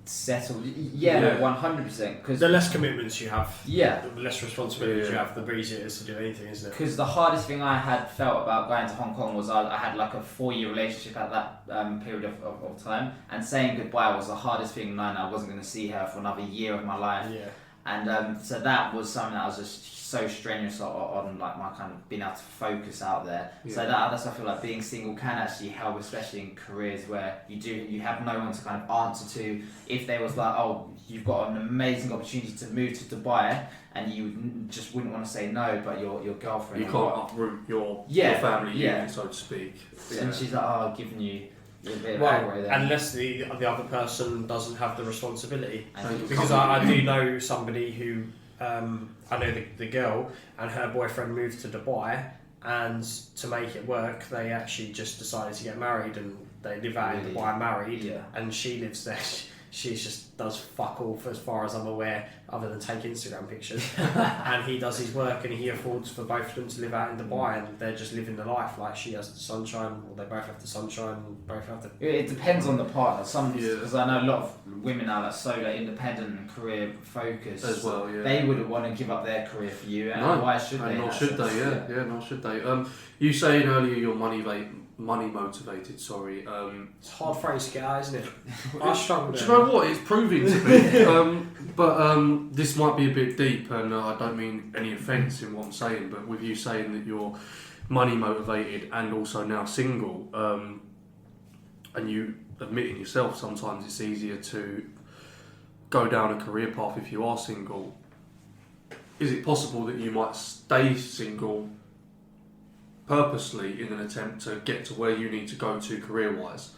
settled. 100%. Because the less commitments you have, the less responsibilities you have, the easier it is to do anything, isn't it? Because the hardest thing I had felt about going to Hong Kong was I had like a 4-year relationship at that period of time, and saying goodbye was the hardest thing. I wasn't going to see her for another year of my life. Yeah. And so that was something that I was just so strenuous on like my kind of being able to focus out there. Yeah. So that's why I feel like being single can actually help, especially in careers where you have no one to kind of answer to. If there was like, oh, you've got an amazing opportunity to move to Dubai, and you just wouldn't want to say no, but your girlfriend, you can't uproot your family unit, so to speak. And she's like, oh, I've given you a bit of Well, aggro there. unless the other person doesn't have the responsibility. And Because I do know somebody who, I know the girl, and her boyfriend moved to Dubai, and to make it work, they actually just decided to get married, and they live out in Dubai married, and she lives there. She just does fuck all, as far as I'm aware, other than take Instagram pictures. And he does his work, and he affords for both of them to live out in Dubai, and they're just living the life. Like, she has the sunshine, or they both have the sunshine, and both have the... It depends on the partner. Because I know a lot of women are like so like independent and career focused as well. They wouldn't want to give up their career for you, and why should they? Nor should they. Yeah, nor should they. You saying earlier you're money motivated. Sorry. It's a hard phrase to get out, isn't it? I struggle. Do you know what? It's proving to be. But this might be a bit deep, and I don't mean any offence in what I'm saying. But with you saying that you're money motivated and also now single, and you admitting yourself, sometimes it's easier to go down a career path if you are single. Is it possible that you might stay single purposely in an attempt to get to where you need to go to career-wise?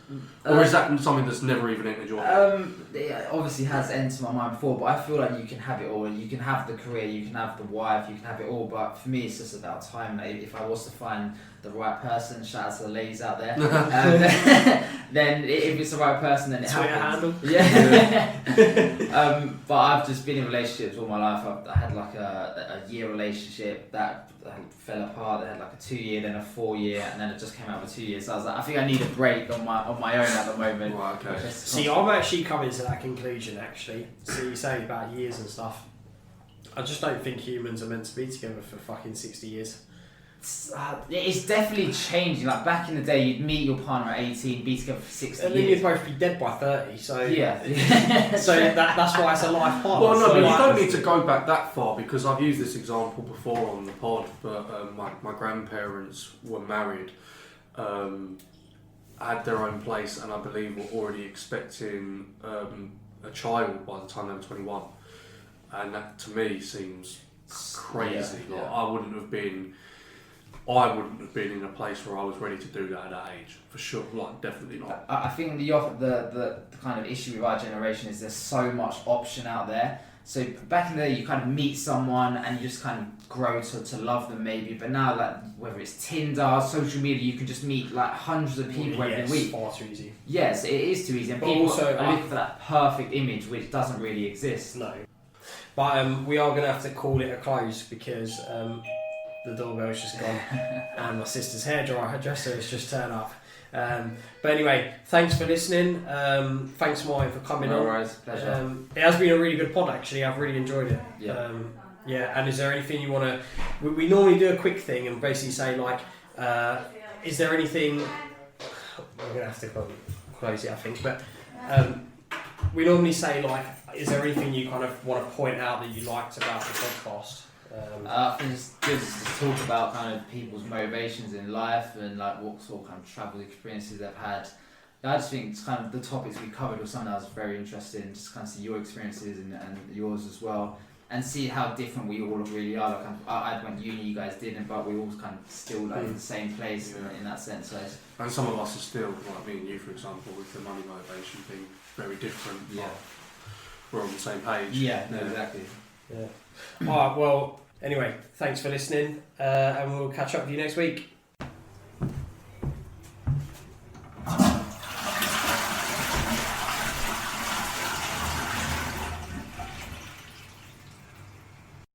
Or is that something that's never even entered your mind? It obviously has entered my mind before, but I feel like you can have it all. You can have the career, you can have the wife, you can have it all, but for me it's just about time. If I was to find the right person, shout out to the ladies out there, then if it's the right person, then it happens. Yeah. But I've just been in relationships all my life. I had like a year relationship that fell apart. They had like a 2-year, then a 4-year, and then it just came out with 2 years. So I was like, I think I need a break on my own at the moment. Right, okay. See, I'm actually coming to that conclusion. Actually, so you say about years and stuff. I just don't think humans are meant to be together for fucking 60 years. It's definitely changing. Like back in the day, you'd meet your partner at 18, be together for 60 and years. then you'd both be dead by 30. So yeah. So that's why it's a life partner. Well, no, so but you don't need to go back that far, because I've used this example before on the pod. But my grandparents were married, had their own place, and I believe were already expecting a child by the time they were 21, and that to me seems crazy. Yeah. Like, I wouldn't have been in a place where I was ready to do that at that age, for sure. Like, definitely not. I think the kind of issue with our generation is there's so much option out there. So back in the day, you kind of meet someone and you just kind of grow to love them maybe. But now, like, whether it's Tinder, social media, you can just meet like hundreds of people every week. It's far too easy. Yes, it is too easy. And But people also, are looking for that perfect image, which doesn't really exist. No. But we are going to have to call it a close, because the doorbell's just gone and my sister's hairdresser has just turned up. But anyway, thanks for listening. Thanks, Martin, for coming on. No worries, pleasure. It has been a really good pod, actually. I've really enjoyed it. Yeah. And is there anything you want to... We normally do a quick thing and basically say, like, is there anything... We're going to have to close it, I think. But we normally say, like, is there anything you kind of want to point out that you liked about the podcast? I think it's good to talk about kind of people's motivations in life and like what sort of kind of travel experiences they've had. I just think it's kind of the topics we covered was something that was very interesting, just kind of see your experiences and yours as well, and see how different we all really are. Like I went uni, you guys didn't, but we all kind of still like in the same place in that sense. So And some of us are still, like me and you, for example, with the money motivation thing, very different. Yeah. We're on the same page. Yeah, no, exactly. Yeah. Alright, well, Anyway, thanks for listening, and we'll catch up with you next week.